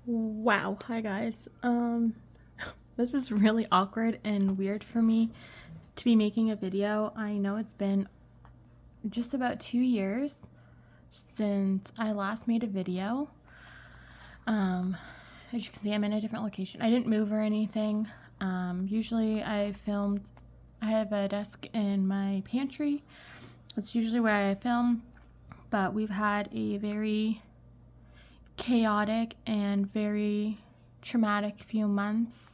Wow, hi guys. This is really awkward and weird for me to be making a video. I know it's been just about 2 years since I last made a video. Um, as you can see, I'm in a different location. I didn't move or anything. Usually I have a desk in my pantry. That's usually where I film, but we've had a very chaotic and very traumatic few months.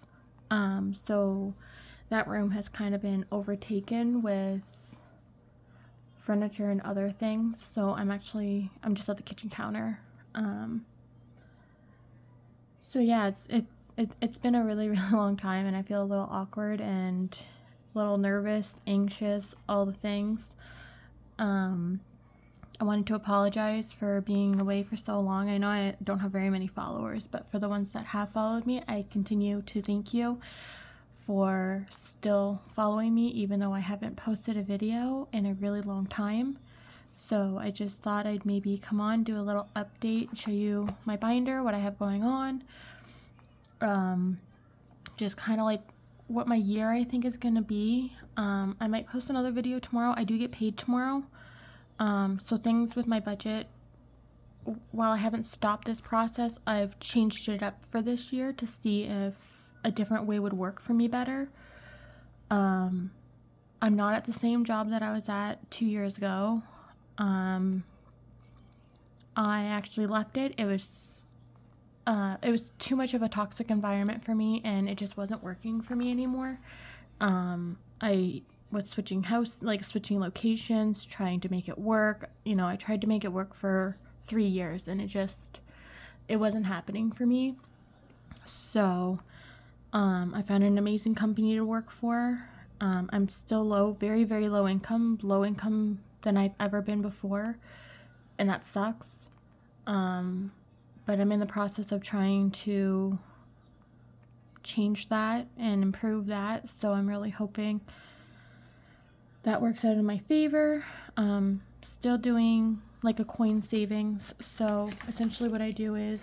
So that room has kind of been overtaken with furniture and other things. So I'm just at the kitchen counter. So yeah, it's been a really really long time, and I feel a little awkward and a little nervous, anxious, all the things. I wanted to apologize for being away for so long. I know I don't have very many followers, but for the ones that have followed me, I continue to thank you for still following me, even though I haven't posted a video in a really long time. So I just thought I'd maybe come on, do a little update, show you my binder, what I have going on. Just kind of like what my year I think is gonna be. I might post another video tomorrow. I do get paid tomorrow. So things with my budget, while I haven't stopped this process, I've changed it up for this year to see if a different way would work for me better. I'm not at the same job that I was at 2 years ago. I actually left it. It was too much of a toxic environment for me, and it just wasn't working for me anymore. I was switching locations, trying to make it work. I tried to make it work for 3 years, and it wasn't happening for me. So, I found an amazing company to work for. I'm still very, very low income than I've ever been before, and that sucks. But I'm in the process of trying to change that and improve that, so I'm really hoping that works out in my favor. Still doing like a coin savings. So essentially what I do is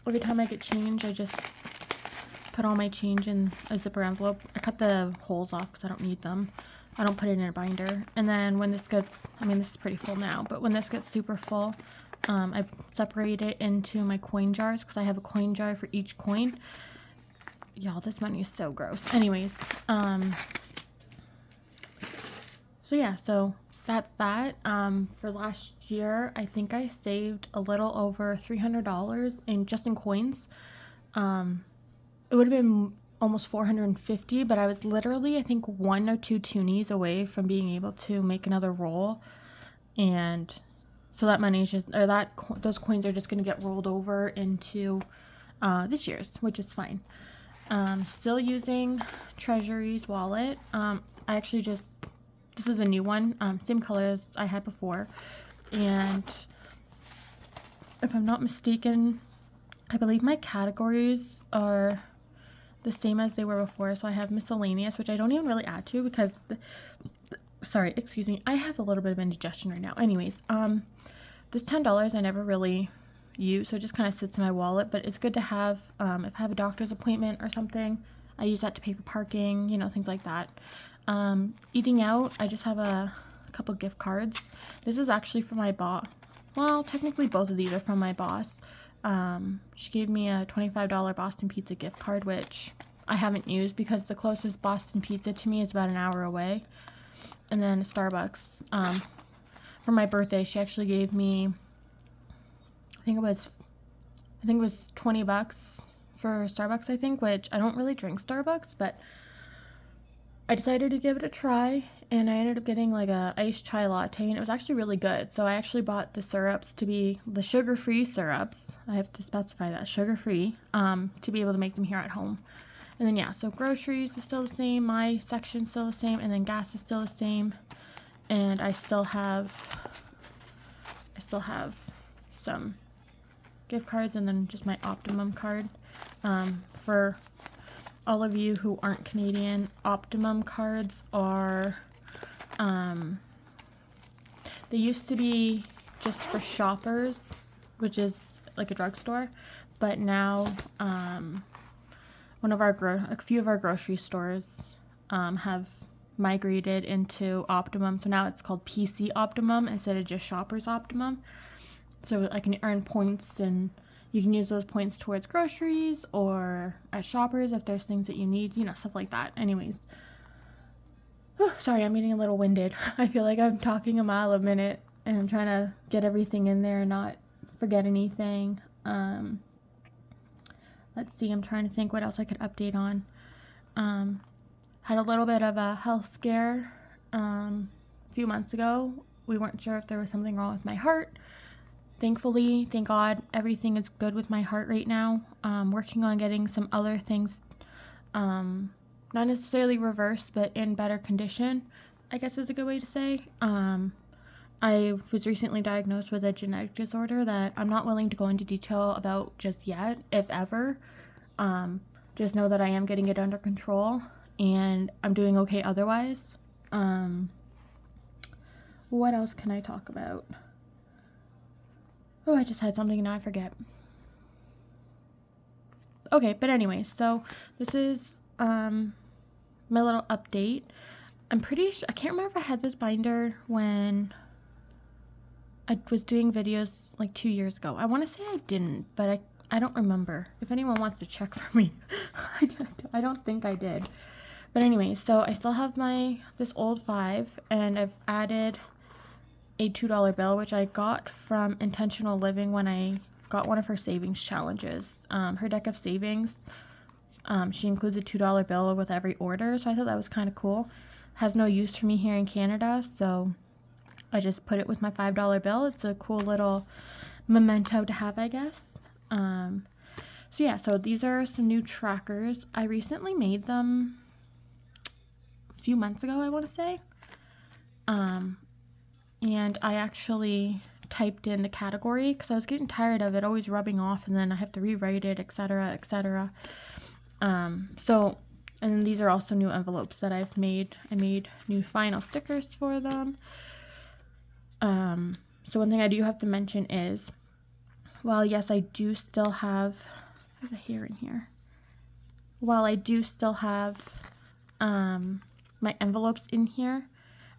every time I get change, I just put all my change in a zipper envelope. I cut the holes off because I don't need them. I don't put it in a binder. And then when this this is pretty full now, but when this gets super full, I separate it into my coin jars because I have a coin jar for each coin. Y'all, this money is so gross. Anyways, so yeah, so that's that. For last year, I think I saved a little over $300 in coins. It would have been almost 450, but I was literally, I think, 1 or 2 toonies away from being able to make another roll. And so that money is those coins are just going to get rolled over into this year's, which is fine. Still using Treasury's wallet. This is a new one, same color as I had before, and if I'm not mistaken, I believe my categories are the same as they were before. So I have miscellaneous, which I don't even really add to because sorry, excuse me, I have a little bit of indigestion right now. Anyways, this $10 I never really use, so it just kind of sits in my wallet, but it's good to have if I have a doctor's appointment or something. I use that to pay for parking, things like that. Eating out, I just have a couple gift cards. This is actually for my boss. Well, technically both of these are from my boss. She gave me a $25 Boston Pizza gift card, which I haven't used because the closest Boston Pizza to me is about an hour away. And then Starbucks. For my birthday, she actually gave me, I think it was $20 for Starbucks, which I don't really drink Starbucks, but I decided to give it a try, and I ended up getting like a iced chai latte, and it was actually really good. So I actually bought the syrups to be the sugar-free syrups. I have to specify that, sugar-free, to be able to make them here at home. And then yeah, so groceries is still the same, my section's still the same, and then gas is still the same. And I still have some gift cards, and then just my Optimum card. For all of you who aren't Canadian, Optimum cards are, they used to be just for shoppers, which is like a drugstore, but now a few of our grocery stores have migrated into Optimum, so now it's called PC Optimum instead of just Shoppers Optimum. So I can earn points, and you can use those points towards groceries or at Shoppers if there's things that you need, stuff like that. Anyways, sorry, I'm getting a little winded. I feel like I'm talking a mile a minute, and I'm trying to get everything in there and not forget anything. Let's see, I'm trying to think what else I could update on. Had a little bit of a health scare a few months ago. We weren't sure if there was something wrong with my heart. Thankfully, thank God, everything is good with my heart right now. Working on getting some other things, not necessarily reversed, but in better condition, I guess is a good way to say. I was recently diagnosed with a genetic disorder that I'm not willing to go into detail about just yet, if ever. Just know that I am getting it under control, and I'm doing okay otherwise. What else can I talk about? Oh, I just had something, now I forget. Okay, but anyway, so this is my little update. I'm pretty sure, I can't remember if I had this binder when I was doing videos like 2 years ago. I want to say I didn't, but I don't remember. If anyone wants to check for me, I don't think I did. But anyway, so I still have this old 5, and I've added a $2 bill, which I got from Intentional Living when I got one of her savings challenges. Her deck of savings, she includes a $2 bill with every order, so I thought that was kind of cool. Has no use for me here in Canada, so I just put it with my $5 bill. It's a cool little memento to have, I guess. So yeah, so these are some new trackers. I recently made them a few months ago, I want to say. And I actually typed in the category because I was getting tired of it always rubbing off, and then I have to rewrite it, etc., etc. So, and then these are also new envelopes that I've made. I made new vinyl stickers for them. So one thing I do have to mention is, while yes, I do still have, there's a hair in here. While I do still have my envelopes in here,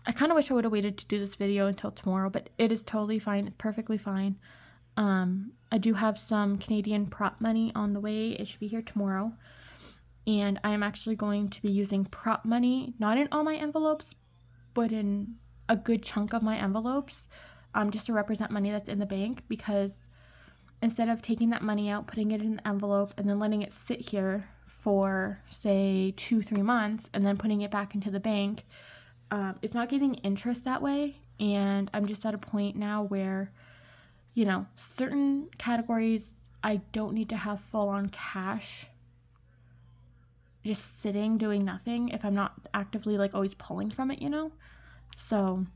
I kind of wish I would have waited to do this video until tomorrow, but it is totally fine. It's perfectly fine. I do have some Canadian prop money on the way. It should be here tomorrow. And I am actually going to be using prop money, not in all my envelopes, but in a good chunk of my envelopes, just to represent money that's in the bank, because instead of taking that money out, putting it in the envelope, and then letting it sit here for, say, 2-3 months, and then putting it back into the bank, it's not getting interest that way. And I'm just at a point now where, certain categories I don't need to have full on cash just sitting doing nothing if I'm not actively like always pulling from it, So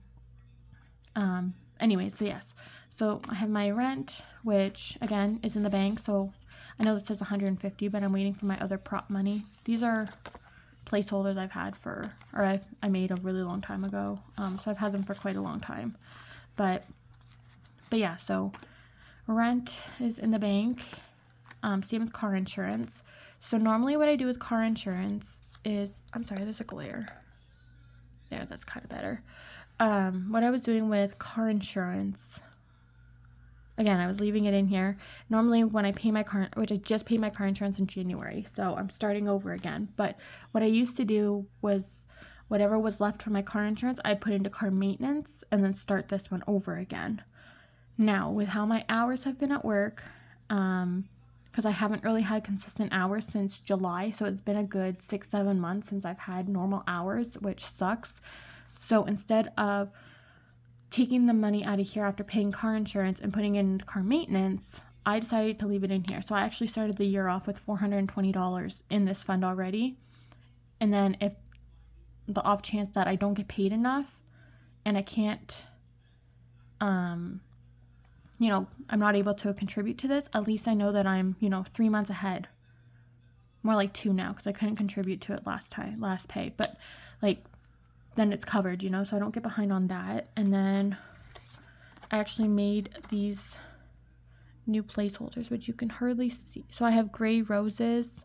anyways, so yes, so I have my rent, which again is in the bank. So I know it says 150, but I'm waiting for my other prop money. These are placeholders I've had I made a really long time ago. So I've had them for quite a long time, but yeah, so rent is in the bank. Same with car insurance. So normally what I do with car insurance is, I'm sorry, there's a glare there. That's kind of better. What I was doing with car insurance, again, I was leaving it in here. Normally when I pay my car, which I just paid my car insurance in January, so I'm starting over again. But what I used to do was whatever was left from my car insurance, I'd put into car maintenance and then start this one over again. Now, with how my hours have been at work, because I haven't really had consistent hours since July, so it's been a good 6-7 months since I've had normal hours, which sucks. So instead of taking the money out of here after paying car insurance and putting it into car maintenance, I decided to leave it in here. So I actually started the year off with $420 in this fund already. And then if the off chance that I don't get paid enough and I can't, I'm not able to contribute to this, at least I know that I'm, 3 months ahead. More like 2 now, because I couldn't contribute to it last pay. But, then it's covered, so I don't get behind on that. And then I actually made these new placeholders, which you can hardly see. So I have gray roses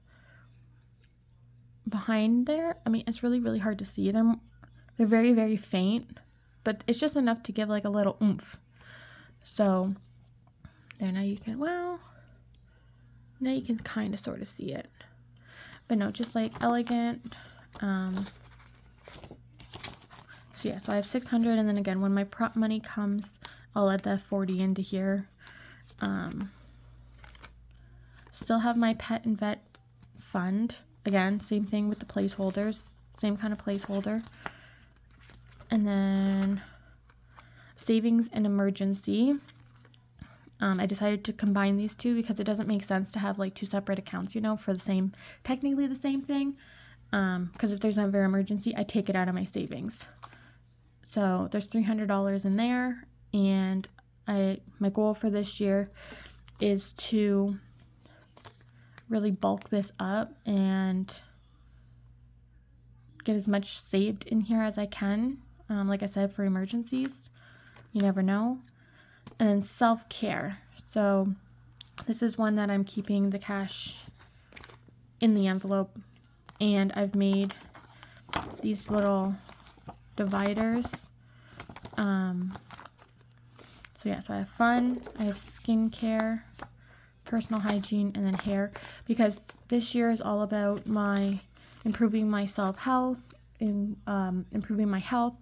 behind there. I mean, it's really, really hard to see them. They're very, very faint, but it's just enough to give like a little oomph. So there, now you can, well, now you can kind of sort of see it. But no, just like elegant. So yeah, so I have 600, and then again, when my prop money comes, I'll add that 40 into here. Still have my pet and vet fund. Again, same thing with the placeholders, same kind of placeholder. And then savings and emergency. I decided to combine these two because it doesn't make sense to have like two separate accounts, you know, for the same, technically the same thing. Because if there's ever an emergency, I take it out of my savings. So there's $300 in there, and my goal for this year is to really bulk this up and get as much saved in here as I can. Like I said, for emergencies, you never know. And then self-care. So this is one that I'm keeping the cash in the envelope, and I've made these little dividers. So yeah, so I have fun, I have skincare, personal hygiene, and then hair, because this year is all about improving my self-health and improving my health.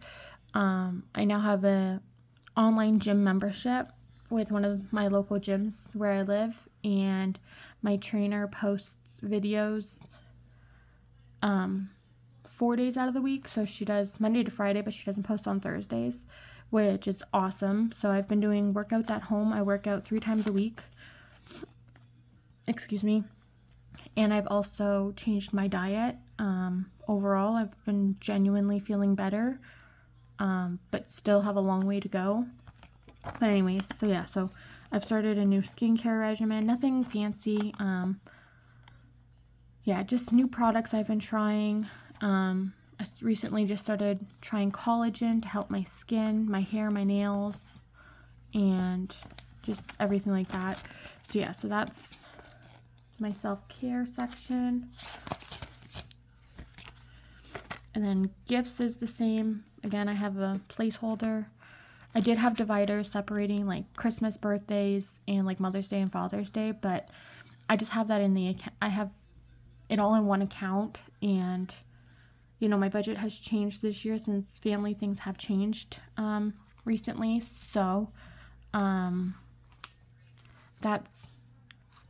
I now have a online gym membership with one of my local gyms where I live, and my trainer posts videos 4 days out of the week. So she does Monday to Friday, but she doesn't post on Thursdays, which is awesome. So I've been doing workouts at home. I work out 3 times a week. Excuse me. And I've also changed my diet. Overall, I've been genuinely feeling better, but still have a long way to go. But anyways, so yeah, so I've started a new skincare regimen. Nothing fancy. Yeah, just new products I've been trying. I recently just started trying collagen to help my skin, my hair, my nails, and just everything like that. So yeah, so that's my self-care section. And then gifts is the same. Again, I have a placeholder. I did have dividers separating like Christmas, birthdays, and like Mother's Day and Father's Day, but I just have that in the account. I have it all in one account, and you know, my budget has changed this year since family things have changed recently. So that's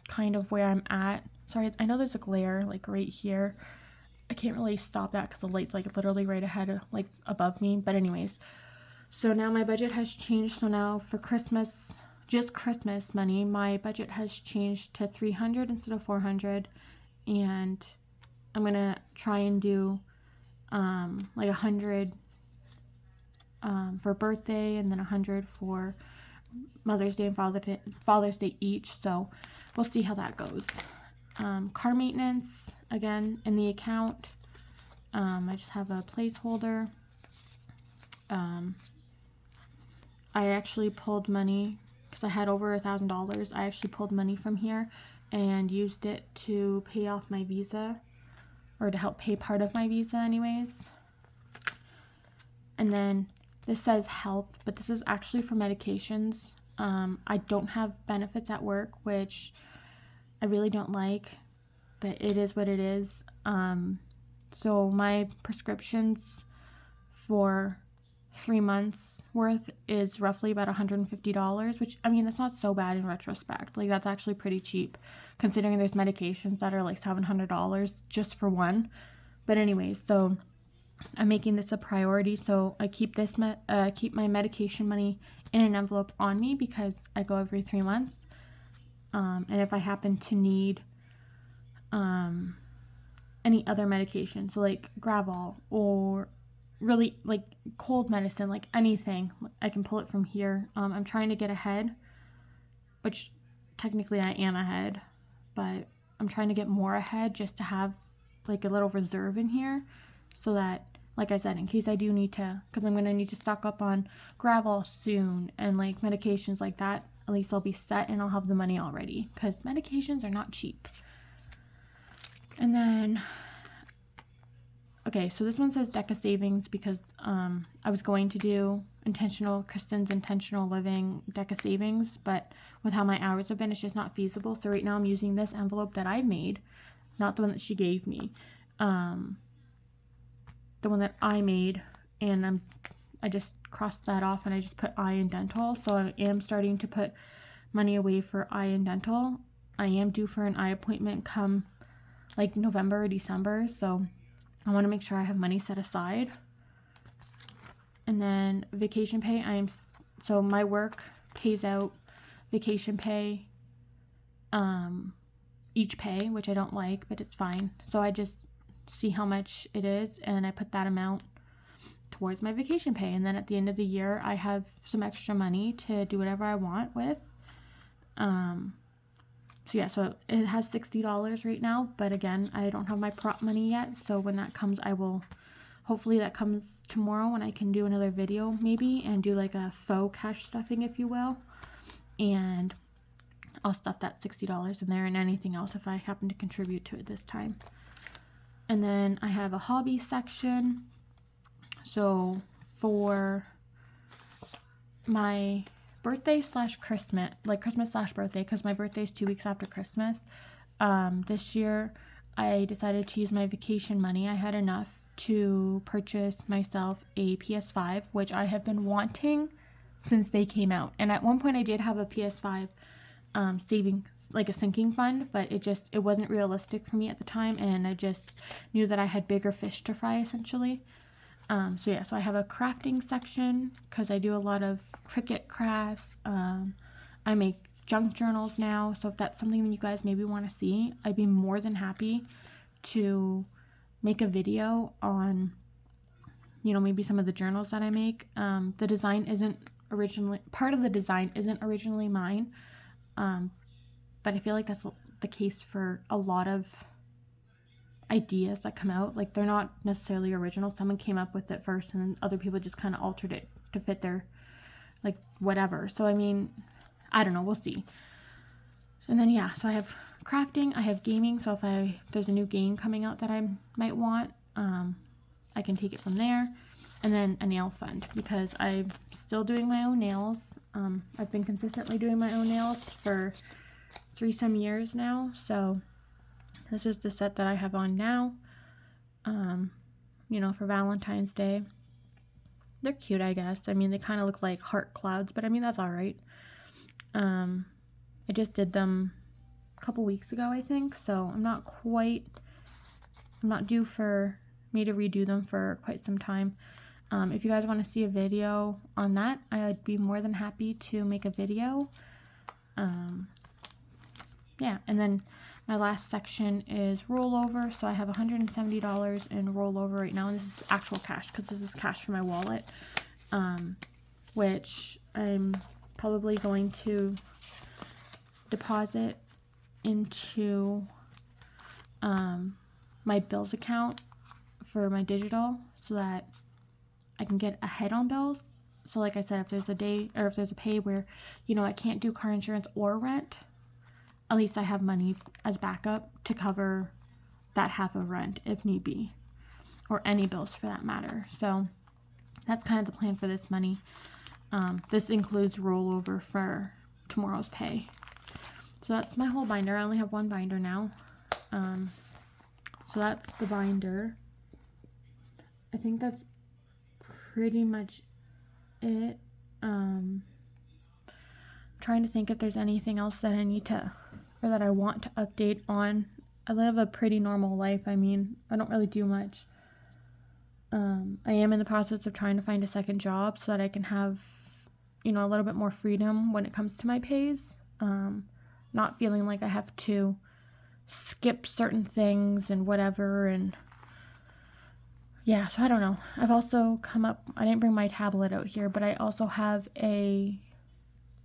kind of where I'm at. Sorry, I know there's a glare like right here. I can't really stop that because the light's like literally right ahead of, like above me. But anyways, so now my budget has changed. So now for Christmas, just Christmas money, my budget has changed to 300 instead of 400, and I'm gonna try and do like 100 for birthday, and then 100 for Mother's Day and Father's Day each. So we'll see how that goes. Car maintenance, again, in the account. I just have a placeholder. I actually pulled money because I had over $1,000. I actually pulled money from here and used it to pay off my visa, or to help pay part of my visa anyways. And then this says health, but this is actually for medications. I don't have benefits at work, which I really don't like, but it is what it is. So my prescriptions for 3 months worth is roughly about $150, which, I mean, that's not so bad in retrospect. Like, that's actually pretty cheap considering there's medications that are like $700 just for one. But anyways, so I'm making this a priority. So I keep this keep my medication money in an envelope on me because I go every 3 months. And if I happen to need any other medication, so like Gravol or really like cold medicine, like anything, I can pull it from here. I'm trying to get ahead, which technically I am ahead, but I'm trying to get more ahead just to have like a little reserve in here, so that, like I said, in case I do need to, because I'm going to need to stock up on Gravol soon and like medications like that. at least I'll be set and I'll have the money already, because medications are not cheap. And then, okay, so this one says DECA savings because I was going to do Kristen's intentional living DECA savings, but with how my hours have been, it's just not feasible. So right now I'm using this envelope that I made, not the one that she gave me, the one that I made, and I just crossed that off and I just put eye and dental. So I am starting to put money away for eye and dental. I am due for an eye appointment come like November or December, so I want to make sure I have money set aside. And then vacation pay, so my work pays out vacation pay, each pay, which I don't like, but it's fine. So I just see how much it is and I put that amount towards my vacation pay. And then at the end of the year, I have some extra money to do whatever I want with. So yeah, so it has $60 right now, but again, I don't have my prop money yet. So when that comes, hopefully that comes tomorrow and I can do another video maybe and do like a faux cash stuffing, if you will. And I'll stuff that $60 in there and anything else if I happen to contribute to it this time. And then I have a hobby section. So for my birthday / Christmas, like Christmas / birthday, because my birthday is 2 weeks after Christmas, this year I decided to use my vacation money. I had enough to purchase myself a PS5, which I have been wanting since they came out. And at one point I did have a PS5 saving, like a sinking fund, but it wasn't realistic for me at the time, and I just knew that I had bigger fish to fry essentially. So yeah, so I have a crafting section because I do a lot of Cricut crafts. I make junk journals now, so if that's something that you guys maybe want to see, I'd be more than happy to make a video on, maybe some of the journals that I make. The design isn't originally, part of the design isn't originally mine, but I feel like that's the case for a lot of ideas that come out. Like, they're not necessarily original. Someone came up with it first and then other people just kind of altered it to fit their, like, whatever. So I mean, I don't know, we'll see. And then yeah, so I have crafting, I have gaming, so if there's a new game coming out that I might want, I can take it from there. And then a nail fund, because I'm still doing my own nails. I've been consistently doing my own nails for 3-some years now, so this is the set that I have on now, for Valentine's Day. They're cute, I guess. I mean, they kind of look like heart clouds, but I mean, that's all right. I just did them a couple weeks ago, I think, so I'm not due for me to redo them for quite some time. If you guys want to see a video on that, I'd be more than happy to make a video. Yeah, and then my last section is rollover. So I have $170 in rollover right now, and this is actual cash because this is cash from my wallet, which I'm probably going to deposit into my bills account for my digital so that I can get ahead on bills. So like I said, if there's a pay where, I can't do car insurance or rent, at least I have money as backup to cover that half of rent if need be, or any bills for that matter. So that's kind of the plan for this money. This includes rollover for tomorrow's pay. So that's my whole binder. I only have one binder now. So that's the binder. I think that's pretty much it. Trying to think if there's anything else that that I want to update on. I live a pretty normal life. I mean, I don't really do much. I am in the process of trying to find a second job so that I can have, a little bit more freedom when it comes to my pays. Not feeling like I have to skip certain things and whatever, and yeah, so I don't know. I've also I didn't bring my tablet out here, but I also have a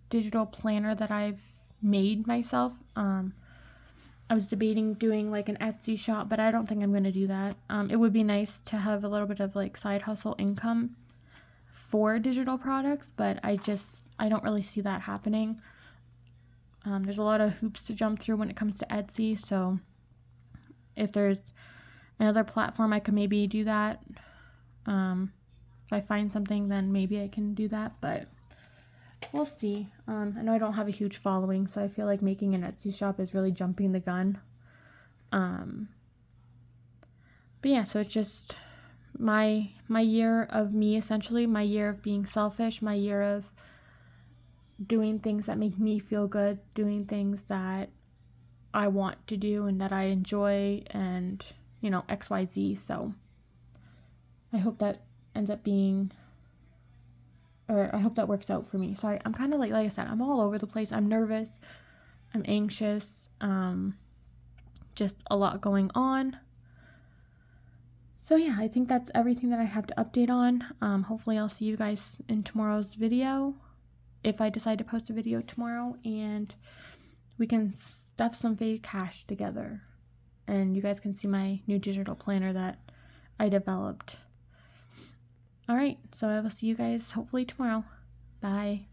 digital planner that I've made myself. I was debating doing like an Etsy shop, but I don't think I'm going to do that. It would be nice to have a little bit of like side hustle income for digital products, but I don't really see that happening. There's a lot of hoops to jump through when it comes to Etsy, so if there's another platform I could maybe do that. If I find something, then maybe I can do that, but we'll see. I know I don't have a huge following, so I feel like making an Etsy shop is really jumping the gun. But yeah, so it's just my year of me, essentially, my year of being selfish, my year of doing things that make me feel good, doing things that I want to do and that I enjoy, and, you know, XYZ. So I hope that ends up being, or I hope that works out for me. So I'm kind of like I said, I'm all over the place. I'm nervous, I'm anxious, just a lot going on. So yeah, I think that's everything that I have to update on. Hopefully I'll see you guys in tomorrow's video, if I decide to post a video tomorrow, and we can stuff some fake cash together. And you guys can see my new digital planner that I developed. Alright, so I will see you guys hopefully tomorrow. Bye.